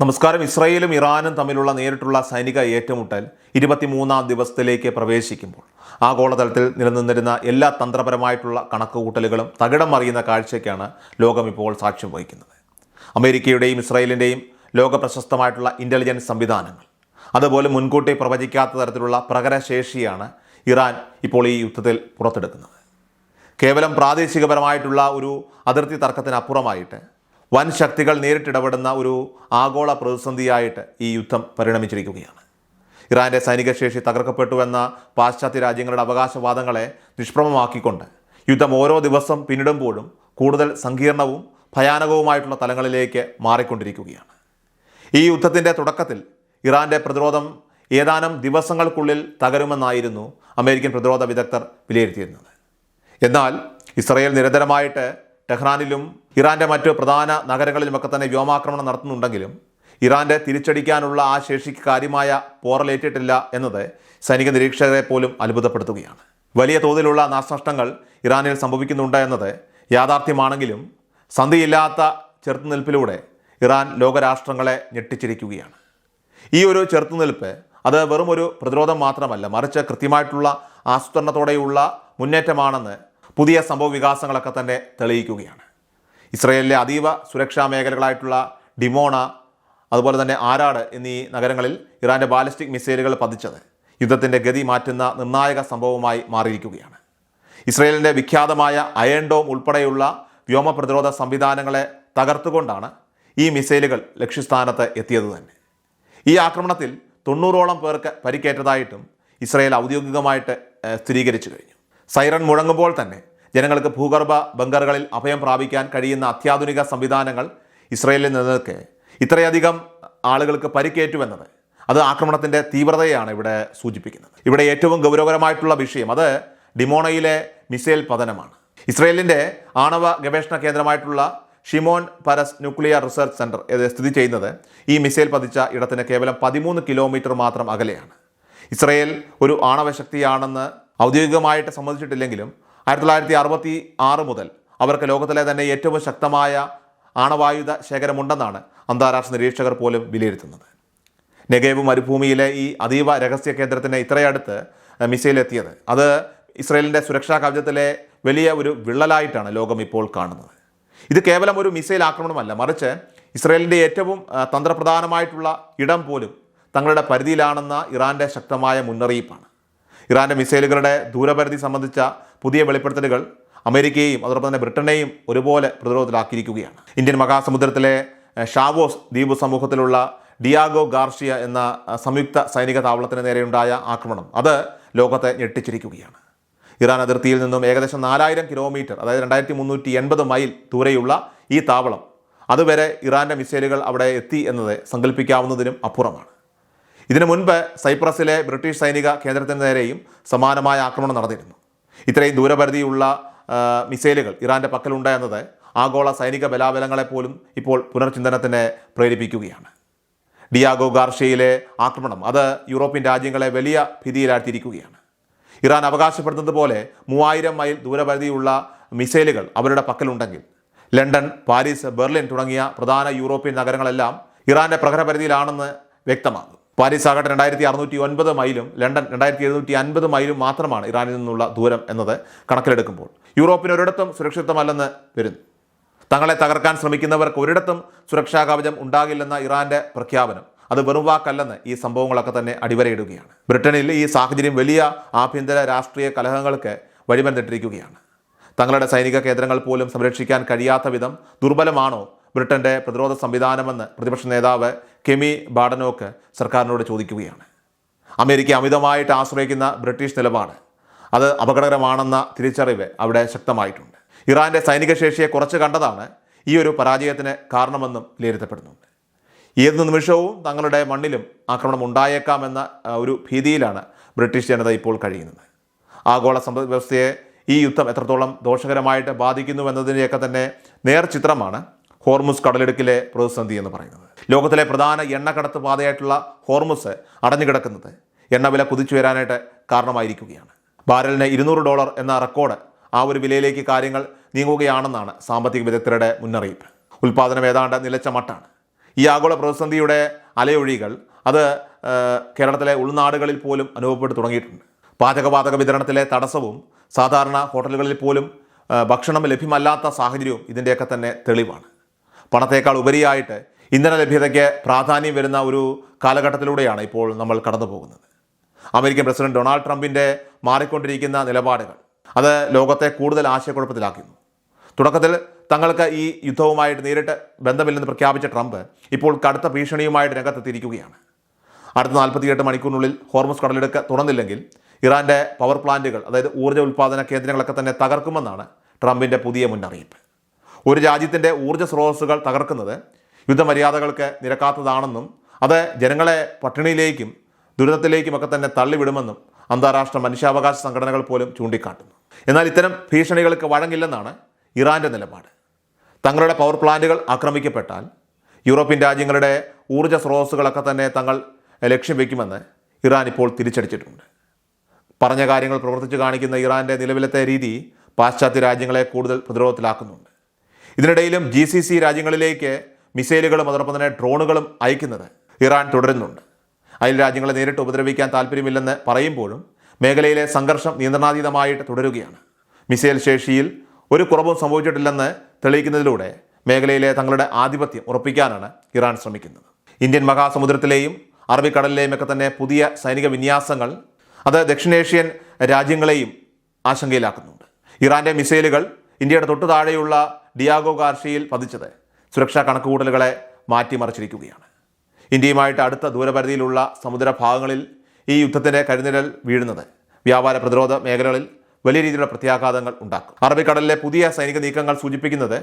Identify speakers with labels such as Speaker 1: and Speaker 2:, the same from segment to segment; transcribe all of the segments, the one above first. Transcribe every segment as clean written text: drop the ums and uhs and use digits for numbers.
Speaker 1: നമസ്കാരം. ഇസ്രായേലും ഇറാനും തമ്മിലുള്ള നേരിട്ടുള്ള സൈനിക ഏറ്റുമുട്ടൽ 23-ാം ദിവസത്തിലേക്ക് പ്രവേശിക്കുമ്പോൾ ആഗോളതലത്തിൽ നിലനിന്നിരുന്ന എല്ലാ തന്ത്രപരമായിട്ടുള്ള കണക്കുകൂട്ടലുകളും തകിടം മറിയുന്ന കാഴ്ചയ്ക്കാണ് ലോകം ഇപ്പോൾ സാക്ഷ്യം വഹിക്കുന്നത്. അമേരിക്കയുടെയും ഇസ്രായേലിൻ്റെയും ലോകപ്രശസ്തമായിട്ടുള്ള ഇൻ്റലിജൻസ് സംവിധാനങ്ങൾ, അതുപോലെ മുൻകൂട്ടി പ്രവചിക്കാത്ത തരത്തിലുള്ള പ്രകരശേഷിയാണ് ഇറാൻ ഇപ്പോൾ ഈ യുദ്ധത്തിൽ പുറത്തെടുക്കുന്നത്. കേവലം പ്രാദേശികപരമായിട്ടുള്ള ഒരു അതിർത്തി തർക്കത്തിനപ്പുറമായിട്ട് വൻ ശക്തികൾ നേരിട്ടിടപെടുന്ന ഒരു ആഗോള പ്രതിസന്ധിയായിട്ട് ഈ യുദ്ധം പരിണമിച്ചിരിക്കുകയാണ്. ഇറാൻ്റെ സൈനിക ശേഷി തകർക്കപ്പെട്ടുവെന്ന പാശ്ചാത്യ രാജ്യങ്ങളുടെ അവകാശവാദങ്ങളെ നിഷ്പ്രഭമാക്കിക്കൊണ്ട് യുദ്ധം ഓരോ ദിവസം പിന്നിടുമ്പോഴും കൂടുതൽ സങ്കീർണവും ഭയാനകവുമായിട്ടുള്ള തലങ്ങളിലേക്ക് മാറിക്കൊണ്ടിരിക്കുകയാണ്. ഈ യുദ്ധത്തിൻ്റെ തുടക്കത്തിൽ ഇറാൻ്റെ പ്രതിരോധം ഏതാനും ദിവസങ്ങൾക്കുള്ളിൽ തകരുമെന്നായിരുന്നു അമേരിക്കൻ പ്രതിരോധ വിദഗ്ധർ വിലയിരുത്തിയിരുന്നത്. എന്നാൽ ഇസ്രായേൽ നിരന്തരമായിട്ട് ടെഹ്റാനിലും ഇറാൻ്റെ മറ്റ് പ്രധാന നഗരങ്ങളിലുമൊക്കെ തന്നെ വ്യോമാക്രമണം നടത്തുന്നുണ്ടെങ്കിലും ഇറാൻ്റെ തിരിച്ചടിക്കാനുള്ള ആ ശേഷിക്ക് കാര്യമായ പോറലേറ്റിട്ടില്ല എന്നത് സൈനിക നിരീക്ഷകരെ പോലും അത്ഭുതപ്പെടുത്തുകയാണ്. വലിയ തോതിലുള്ള നാശനഷ്ടങ്ങൾ ഇറാനിൽ സംഭവിക്കുന്നുണ്ട് എന്നത് യാഥാർത്ഥ്യമാണെങ്കിലും സന്ധിയില്ലാത്ത ചെറുത്തുനിൽപ്പിലൂടെ ഇറാൻ ലോകരാഷ്ട്രങ്ങളെ ഞെട്ടിച്ചിരിക്കുകയാണ്. ഈ ഒരു ചെറുത്തുനിൽപ്പ് അത് വെറും ഒരു പ്രതിരോധം മാത്രമല്ല, മറിച്ച് കൃത്യമായിട്ടുള്ള ആസൂത്രണത്തോടെയുള്ള മുന്നേറ്റമാണെന്ന് പുതിയ സംഭവ വികാസങ്ങളൊക്കെ തന്നെ തെളിയിക്കുകയാണ്. ഇസ്രായേലിലെ അതീവ സുരക്ഷാ മേഖലകളായിട്ടുള്ള ഡിമോണ, അതുപോലെ തന്നെ ആരാട് എന്നീ നഗരങ്ങളിൽ ഇറാൻ്റെ ബാലിസ്റ്റിക് മിസൈലുകൾ പതിച്ചത് യുദ്ധത്തിൻ്റെ ഗതി മാറ്റുന്ന നിർണായക സംഭവമായി മാറിയിരിക്കുകയാണ്. ഇസ്രായേലിൻ്റെ വിഖ്യാതമായ അയൺ ഡോം ഉൾപ്പെടെയുള്ള വ്യോമ പ്രതിരോധ സംവിധാനങ്ങളെ തകർത്തുകൊണ്ടാണ് ഈ മിസൈലുകൾ ലക്ഷ്യസ്ഥാനത്ത് എത്തിയത് തന്നെ. ഈ ആക്രമണത്തിൽ 90ഓളം പേർക്ക് പരിക്കേറ്റതായിട്ടും ഇസ്രായേൽ ഔദ്യോഗികമായിട്ട് സ്ഥിരീകരിച്ചു കഴിഞ്ഞു. സൈറൺ മുഴങ്ങുമ്പോൾ തന്നെ ജനങ്ങൾക്ക് ഭൂഗർഭ ബങ്കറുകളിൽ അഭയം പ്രാപിക്കാൻ കഴിയുന്ന അത്യാധുനിക സംവിധാനങ്ങൾ ഇസ്രായേലിൽ നിലനിൽക്കെ ഇത്രയധികം ആളുകൾക്ക് പരിക്കേറ്റുവെന്നത് അത് ആക്രമണത്തിൻ്റെ തീവ്രതയാണ് ഇവിടെ സൂചിപ്പിക്കുന്നത്. ഇവിടെ ഏറ്റവും ഗൗരവകരമായിട്ടുള്ള വിഷയം അത് ഡിമോണയിലെ മിസൈൽ പതനമാണ്. ഇസ്രായേലിൻ്റെ ആണവ ഗവേഷണ കേന്ദ്രമായിട്ടുള്ള Shimon Paras nuclear research centre സ്ഥിതി ചെയ്യുന്നത് ഈ മിസൈൽ പതിച്ച ഇടത്തിന് കേവലം 13 കിലോമീറ്റർ മാത്രം അകലെയാണ്. ഇസ്രായേൽ ഒരു ആണവശക്തിയാണെന്ന് ഔദ്യോഗികമായിട്ട് സമ്മതിച്ചിട്ടില്ലെങ്കിലും 1966 മുതൽ അവർക്ക് ലോകത്തിലെ തന്നെ ഏറ്റവും ശക്തമായ ആണവായുധ ശേഖരമുണ്ടെന്നാണ് അന്താരാഷ്ട്ര നിരീക്ഷകർ പോലും വിലയിരുത്തുന്നത്. നെഗേവ് മരുഭൂമിയിലെ ഈ അതീവ രഹസ്യ കേന്ദ്രത്തിന് ഇത്രയടുത്ത് മിസൈൽ എത്തിയത് അത് ഇസ്രായേലിൻ്റെ സുരക്ഷാ കവചത്തിലെ വലിയ ഒരു വിള്ളലായിട്ടാണ് ലോകം ഇപ്പോൾ കാണുന്നത്. ഇത് കേവലം ഒരു മിസൈൽ ആക്രമണമല്ല, മറിച്ച് ഇസ്രായേലിൻ്റെ ഏറ്റവും തന്ത്രപ്രധാനമായിട്ടുള്ള ഇടം പോലും തങ്ങളുടെ പരിധിയിലാണെന്ന ഇറാൻ്റെ ശക്തമായ മുന്നറിയിപ്പാണ്. ഇറാൻ്റെ മിസൈലുകളുടെ ദൂരപരിധി സംബന്ധിച്ച പുതിയ വെളിപ്പെടുത്തലുകൾ അമേരിക്കയെയും അതോടൊപ്പം തന്നെ ബ്രിട്ടനെയും ഒരുപോലെ പ്രതിരോധത്തിലാക്കിയിരിക്കുകയാണ്. ഇന്ത്യൻ മഹാസമുദ്രത്തിലെ ഷാവോസ് ദ്വീപ് സമൂഹത്തിലുള്ള ഡിയാഗോ ഗാർഷിയ എന്ന സംയുക്ത സൈനിക താവളത്തിന് നേരെയുണ്ടായ ആക്രമണം അത് ലോകത്തെ ഞെട്ടിച്ചിരിക്കുകയാണ്. ഇറാൻ അതിർത്തിയിൽ നിന്നും ഏകദേശം 4000 കിലോമീറ്റർ, അതായത് 2380 മൈൽ ദൂരെയുള്ള ഈ താവളം അതുവരെ ഇറാൻ്റെ മിസൈലുകൾ അവിടെ എത്തി എന്നത് സങ്കല്പിക്കാവുന്നതിനും അപ്പുറമാണ്. ഇതിനു മുൻപ് സൈപ്രസിലെ ബ്രിട്ടീഷ് സൈനിക കേന്ദ്രത്തിന് നേരെയും സമാനമായ ആക്രമണം നടന്നിരുന്നു. ഇത്രയും ദൂരപരിധിയുള്ള മിസൈലുകൾ ഇറാൻ്റെ പക്കലുണ്ട് എന്നത് ആഗോള സൈനിക ബലാബലങ്ങളെപ്പോലും ഇപ്പോൾ പുനർചിന്തനത്തിന് പ്രേരിപ്പിക്കുകയാണ്. ഡിയാഗോ ഗാർഷ്യയിലെ ആക്രമണം അത് യൂറോപ്യൻ രാജ്യങ്ങളെ വലിയ ഭീതിയിലാഴ്ത്തിയിരിക്കുകയാണ്. ഇറാൻ അവകാശപ്പെടുന്നത് പോലെ 3000 മൈൽ ദൂരപരിധിയുള്ള മിസൈലുകൾ അവരുടെ പക്കലുണ്ടെങ്കിൽ ലണ്ടൻ, പാരീസ്, ബെർലിൻ തുടങ്ങിയ പ്രധാന യൂറോപ്യൻ നഗരങ്ങളെല്ലാം ഇറാൻ്റെ പ്രഹരപരിധിയിലാണെന്ന് വ്യക്തമാകും. പാരീസ് ആകട്ടെ 2609 മൈലും ലണ്ടൻ 2750 മൈലും മാത്രമാണ് ഇറാനിൽ നിന്നുള്ള ദൂരം എന്നത് കണക്കിലെടുക്കുമ്പോൾ യൂറോപ്പിന് ഒരിടത്തും സുരക്ഷിതമല്ലെന്ന് വരുന്നു. തങ്ങളെ തകർക്കാൻ ശ്രമിക്കുന്നവർക്ക് ഒരിടത്തും സുരക്ഷാ കവചം ഉണ്ടാകില്ലെന്ന ഇറാൻ്റെ പ്രഖ്യാപനം അത് വെറും വാക്കല്ലെന്ന് ഈ സംഭവങ്ങളൊക്കെ തന്നെ അടിവരയിടുകയാണ്. ബ്രിട്ടനിൽ ഈ സാഹചര്യം വലിയ ആഭ്യന്തര രാഷ്ട്രീയ കലഹങ്ങൾക്ക് വഴിമരുന്നിട്ടിരിക്കുകയാണ്. തങ്ങളുടെ സൈനിക കേന്ദ്രങ്ങൾ പോലും സംരക്ഷിക്കാൻ കഴിയാത്ത വിധം ദുർബലമാണോ ബ്രിട്ടൻ്റെ പ്രതിരോധ സംവിധാനമെന്ന് പ്രതിപക്ഷ നേതാവ് കെമി ബാഡനോക്ക് സർക്കാരിനോട് ചോദിക്കുകയാണ്. അമേരിക്ക അമിതമായിട്ട് ആശ്രയിക്കുന്ന ബ്രിട്ടീഷ് നിലപാട് അത് അപകടകരമാണെന്ന തിരിച്ചറിവ് അവിടെ ശക്തമായിട്ടുണ്ട്. ഇറാൻ്റെ സൈനിക ശേഷിയെ കുറച്ച് കണ്ടതാണ് ഈ ഒരു പരാജയത്തിന് കാരണമെന്നും വിലയിരുത്തപ്പെടുന്നുണ്ട്. ഏത് നിമിഷവും തങ്ങളുടെ മണ്ണിലും ആക്രമണം ഉണ്ടായേക്കാമെന്ന ഒരു ഭീതിയിലാണ് ബ്രിട്ടീഷ് ജനത ഇപ്പോൾ കഴിയുന്നത്. ആഗോള സമ്പദ് വ്യവസ്ഥയെ ഈ യുദ്ധം എത്രത്തോളം ദോഷകരമായിട്ട് ബാധിക്കുന്നുവെന്നതിൻ്റെയൊക്കെ തന്നെ നേർചിത്രമാണ് ഹോർമുസ് കടലിടുക്കിലെ പ്രതിസന്ധി എന്ന് പറയുന്നത്. ലോകത്തിലെ പ്രധാന എണ്ണക്കടത്ത് പാതയായിട്ടുള്ള ഹോർമുസ് അടഞ്ഞുകിടക്കുന്നത് എണ്ണവില കുതിച്ചുയരാനായിട്ട് കാരണമായിരിക്കുകയാണ്. ബാരലിന് $200 എന്ന റെക്കോർഡ് ആ ഒരു വിലയിലേക്ക് കാര്യങ്ങൾ നീങ്ങുകയാണെന്നാണ് സാമ്പത്തിക വിദഗ്ധരുടെ മുന്നറിയിപ്പ്. ഉൽപ്പാദനം ഏതാണ്ട് നിലച്ച മട്ടാണ്. ഈ ആഗോള പ്രതിസന്ധിയുടെ അലയൊഴികൾ അത് കേരളത്തിലെ ഉൾനാടുകളിൽ പോലും അനുഭവപ്പെട്ടു തുടങ്ങിയിട്ടുണ്ട്. പാചകവാതക വിതരണത്തിലെ തടസ്സവും സാധാരണ ഹോട്ടലുകളിൽ പോലും ഭക്ഷണം ലഭ്യമല്ലാത്ത സാഹചര്യവും ഇതിൻ്റെയൊക്കെ തന്നെ തെളിവാണ്. പണത്തേക്കാൾ ഉപരിയായിട്ട് ഇന്ധന ലഭ്യതയ്ക്ക് പ്രാധാന്യം വരുന്ന ഒരു കാലഘട്ടത്തിലൂടെയാണ് ഇപ്പോൾ നമ്മൾ കടന്നു പോകുന്നത്. അമേരിക്കൻ പ്രസിഡന്റ് ഡൊണാൾഡ് ട്രംപിൻ്റെ മാറിക്കൊണ്ടിരിക്കുന്ന നിലപാടുകൾ അത് ലോകത്തെ കൂടുതൽ ആശയക്കുഴപ്പത്തിലാക്കുന്നു. തുടക്കത്തിൽ തങ്ങൾക്ക് ഈ യുദ്ധവുമായിട്ട് നേരിട്ട് ബന്ധമില്ലെന്ന് പ്രഖ്യാപിച്ച ട്രംപ് ഇപ്പോൾ കടുത്ത ഭീഷണിയുമായിട്ട് രംഗത്തെത്തിയിരിക്കുകയാണ്. അടുത്ത 48 മണിക്കൂറിനുള്ളിൽ ഹോർമുസ് കടലിടുക്ക് തുറന്നില്ലെങ്കിൽ ഇറാൻ്റെ പവർ പ്ലാന്റുകൾ, അതായത് ഊർജ്ജ ഉൽപ്പാദന കേന്ദ്രങ്ങളൊക്കെ തന്നെ തകർക്കുമെന്നാണ് ട്രംപിൻ്റെ പുതിയ മുന്നറിയിപ്പ്. ഒരു രാജ്യത്തിൻ്റെ ഊർജ്ജ സ്രോതസ്സുകൾ തകർക്കുന്നത് യുദ്ധമര്യാദകൾക്ക് നിരക്കാത്തതാണെന്നും അത് ജനങ്ങളെ പട്ടിണിയിലേക്കും ദുരിതത്തിലേക്കുമൊക്കെ തന്നെ തള്ളിവിടുമെന്നും അന്താരാഷ്ട്ര മനുഷ്യാവകാശ സംഘടനകൾ പോലും ചൂണ്ടിക്കാട്ടുന്നു. എന്നാൽ ഇത്തരം ഭീഷണികൾക്ക് വഴങ്ങില്ലെന്നാണ് ഇറാൻ്റെ നിലപാട്. തങ്ങളുടെ പവർ പ്ലാന്റുകൾ ആക്രമിക്കപ്പെട്ടാൽ യൂറോപ്യൻ രാജ്യങ്ങളുടെ ഊർജ്ജ സ്രോതസ്സുകളൊക്കെ തന്നെ തങ്ങൾ ലക്ഷ്യം വയ്ക്കുമെന്ന് ഇറാൻ ഇപ്പോൾ തിരിച്ചടിച്ചിട്ടുണ്ട്. പറഞ്ഞ കാര്യങ്ങൾ പ്രവർത്തിച്ചു കാണിക്കുന്ന ഇറാൻ്റെ നിലവിലത്തെ രീതി പാശ്ചാത്യ രാജ്യങ്ങളെ കൂടുതൽ പ്രതിരോധത്തിലാക്കുന്നുണ്ട്. ഇതിനിടയിലും GCC രാജ്യങ്ങളിലേക്ക് മിസൈലുകളും അതോടൊപ്പം തന്നെ ഡ്രോണുകളും അയക്കുന്നത് ഇറാൻ തുടരുന്നുണ്ട്. അയൽ രാജ്യങ്ങളെ നേരിട്ട് ഉപദ്രവിക്കാൻ താല്പര്യമില്ലെന്ന് പറയുമ്പോഴും മേഖലയിലെ സംഘർഷം നിയന്ത്രണാതീതമായിട്ട് തുടരുകയാണ്. മിസൈൽ ശേഷിയിൽ ഒരു കുറവും സംഭവിച്ചിട്ടില്ലെന്ന് തെളിയിക്കുന്നതിലൂടെ മേഖലയിലെ തങ്ങളുടെ ആധിപത്യം ഉറപ്പിക്കാനാണ് ഇറാൻ ശ്രമിക്കുന്നത്. ഇന്ത്യൻ മഹാസമുദ്രത്തിലെയും അറബിക്കടലിലെയും ഒക്കെ തന്നെ പുതിയ സൈനിക വിന്യാസങ്ങൾ അത് ദക്ഷിണേഷ്യൻ രാജ്യങ്ങളെയും ആശങ്കയിലാക്കുന്നുണ്ട്. ഇറാൻ്റെ മിസൈലുകൾ ഇന്ത്യയുടെ തൊട്ടു താഴെയുള്ള ഡിയാഗോ ഗാർഷ്യയിൽ പതിച്ചത് സുരക്ഷാ കണക്കുകൂട്ടലുകളെ മാറ്റിമറിച്ചിരിക്കുകയാണ്. ഇന്ത്യയുമായിട്ട് അടുത്ത ദൂരപരിധിയിലുള്ള സമുദ്രഭാഗങ്ങളിൽ ഈ യുദ്ധത്തിൻ്റെ കരിനിഴൽ വീഴുന്നത് വ്യാപാര പ്രതിരോധ മേഖലകളിൽ വലിയ രീതിയിലുള്ള പ്രത്യാഘാതങ്ങൾ ഉണ്ടാക്കും. അറബിക്കടലിലെ പുതിയ സൈനിക നീക്കങ്ങൾ സൂചിപ്പിക്കുന്നത്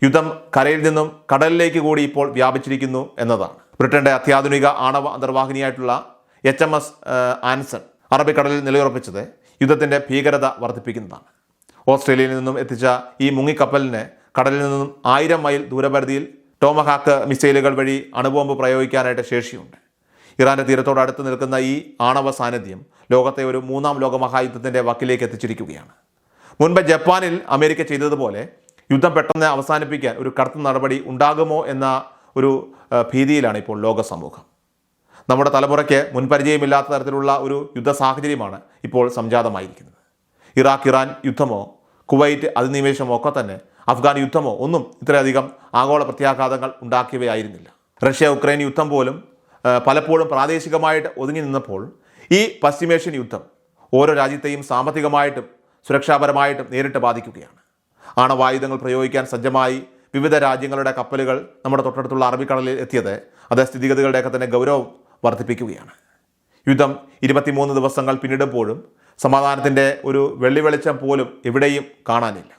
Speaker 1: യുദ്ധം കരയിൽ നിന്നും കടലിലേക്ക് കൂടി ഇപ്പോൾ വ്യാപിച്ചിരിക്കുന്നു എന്നതാണ്. ബ്രിട്ടന്റെ അത്യാധുനിക ആണവ അന്തർവാഹിനിയായിട്ടുള്ള HMS ആൻസൺ അറബിക്കടലിൽ നിലയുറപ്പിച്ചത് യുദ്ധത്തിൻ്റെ ഭീകരത വർദ്ധിപ്പിക്കുന്നതാണ്. ഓസ്ട്രേലിയയിൽ നിന്നും എത്തിച്ച ഈ മുങ്ങിക്കപ്പലിന് കടലിൽ നിന്നും 1000 മൈൽ ദൂരപരിധിയിൽ ടോമഹാക്ക് മിസൈലുകൾ വഴി അണുബോംബ് പ്രയോഗിക്കാനായിട്ട് ശേഷിയുണ്ട്. ഇറാൻ്റെ തീരത്തോട് അടുത്ത് നിൽക്കുന്ന ഈ ആണവ സാന്നിധ്യം ലോകത്തെ ഒരു 3ാം ലോകമഹായുദ്ധത്തിൻ്റെ വക്കിലേക്ക് എത്തിച്ചിരിക്കുകയാണ്. മുൻപ് ജപ്പാനിൽ അമേരിക്ക ചെയ്തതുപോലെ യുദ്ധം പെട്ടെന്ന് അവസാനിപ്പിക്കാൻ ഒരു കടുത്ത നടപടി ഉണ്ടാകുമോ എന്ന ഒരു ഭീതിയിലാണ് ഇപ്പോൾ ലോക സമൂഹം. നമ്മുടെ തലമുറയ്ക്ക് മുൻപരിചയമില്ലാത്ത തരത്തിലുള്ള ഒരു യുദ്ധ സാഹചര്യമാണ് ഇപ്പോൾ സംജാതമായിരിക്കുന്നത്. ഇറാഖ് ഇറാൻ യുദ്ധമോ കുവൈറ്റ് അധിനിവേശമോ ഒക്കെ തന്നെ അഫ്ഗാൻ യുദ്ധമോ ഒന്നും ഇത്രയധികം ആഗോള പ്രത്യാഘാതങ്ങൾ ഉണ്ടാക്കിയവയായിരുന്നില്ല. റഷ്യ ഉക്രൈൻ യുദ്ധം പോലും പലപ്പോഴും പ്രാദേശികമായിട്ട് ഒതുങ്ങി നിന്നപ്പോൾ ഈ പശ്ചിമേഷ്യൻ യുദ്ധം ഓരോ രാജ്യത്തെയും സാമ്പത്തികമായിട്ടും സുരക്ഷാപരമായിട്ടും നേരിട്ട് ബാധിക്കുകയാണ്. ആണവായുധങ്ങൾ പ്രയോഗിക്കാൻ സജ്ജമായി വിവിധ രാജ്യങ്ങളുടെ കപ്പലുകൾ നമ്മുടെ തൊട്ടടുത്തുള്ള അറബിക്കടലിൽ എത്തിയത് അത് സ്ഥിതിഗതികളുടെയൊക്കെ തന്നെ ഗൗരവം വർദ്ധിപ്പിക്കുകയാണ്. യുദ്ധം 23 ദിവസങ്ങൾ പിന്നിടുമ്പോഴും സമാധാനത്തിൻ്റെ ഒരു വെള്ളിവെളിച്ചം പോലും എവിടെയും കാണാനില്ല.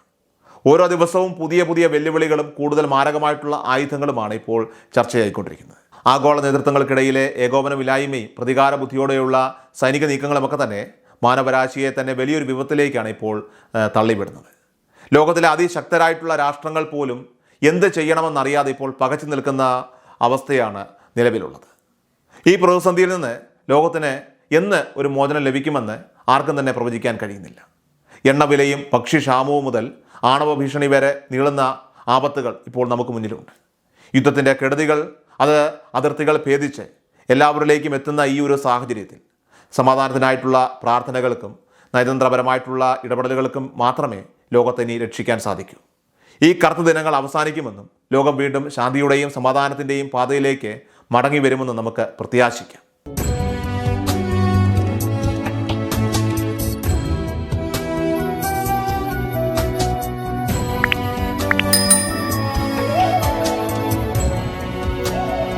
Speaker 1: ഓരോ ദിവസവും പുതിയ പുതിയ വെല്ലുവിളികളും കൂടുതൽ മാരകമായിട്ടുള്ള ആയുധങ്ങളുമാണ് ഇപ്പോൾ ചർച്ചയായിക്കൊണ്ടിരിക്കുന്നത്. ആഗോള നേതൃത്വങ്ങൾക്കിടയിലെ ഏകോപനമില്ലായ്മയും പ്രതികാര ബുദ്ധിയോടെയുള്ള സൈനിക നീക്കങ്ങളുമൊക്കെ തന്നെ മാനവരാശിയെ തന്നെ വലിയൊരു വിപത്തിലേക്കാണ് ഇപ്പോൾ തള്ളിവിടുന്നത്. ലോകത്തിലെ അതിശക്തരായിട്ടുള്ള രാഷ്ട്രങ്ങൾ പോലും എന്ത് ചെയ്യണമെന്നറിയാതെ ഇപ്പോൾ പകച്ചു നിൽക്കുന്ന അവസ്ഥയാണ് നിലവിലുള്ളത്. ഈ പ്രതിസന്ധിയിൽ നിന്ന് ലോകത്തിന് എന്ന് ഒരു മോചനം ലഭിക്കുമെന്ന് ആർക്കും തന്നെ പ്രവചിക്കാൻ കഴിയുന്നില്ല. എണ്ണവിലയും ഭക്ഷ്യക്ഷാമവും മുതൽ ആണവ ഭീഷണി വരെ നീളുന്ന ആപത്തുകൾ ഇപ്പോൾ നമുക്ക് മുന്നിലുണ്ട്. യുദ്ധത്തിൻ്റെ കെടുതികൾ അത് അതിർത്തികൾ ഭേദിച്ച് എല്ലാവരിലേക്കും എത്തുന്ന ഈ ഒരു സാഹചര്യത്തിൽ സമാധാനത്തിനായിട്ടുള്ള പ്രാർത്ഥനകൾക്കും നയതന്ത്രപരമായിട്ടുള്ള ഇടപെടലുകൾക്കും മാത്രമേ ലോകത്തെ ഇനി രക്ഷിക്കാൻ സാധിക്കൂ. ഈ കറുത്ത ദിനങ്ങൾ അവസാനിക്കുമെന്നും ലോകം വീണ്ടും ശാന്തിയുടെയും സമാധാനത്തിൻ്റെയും പാതയിലേക്ക് മടങ്ങി വരുമെന്നും നമുക്ക് പ്രത്യാശിക്കാം.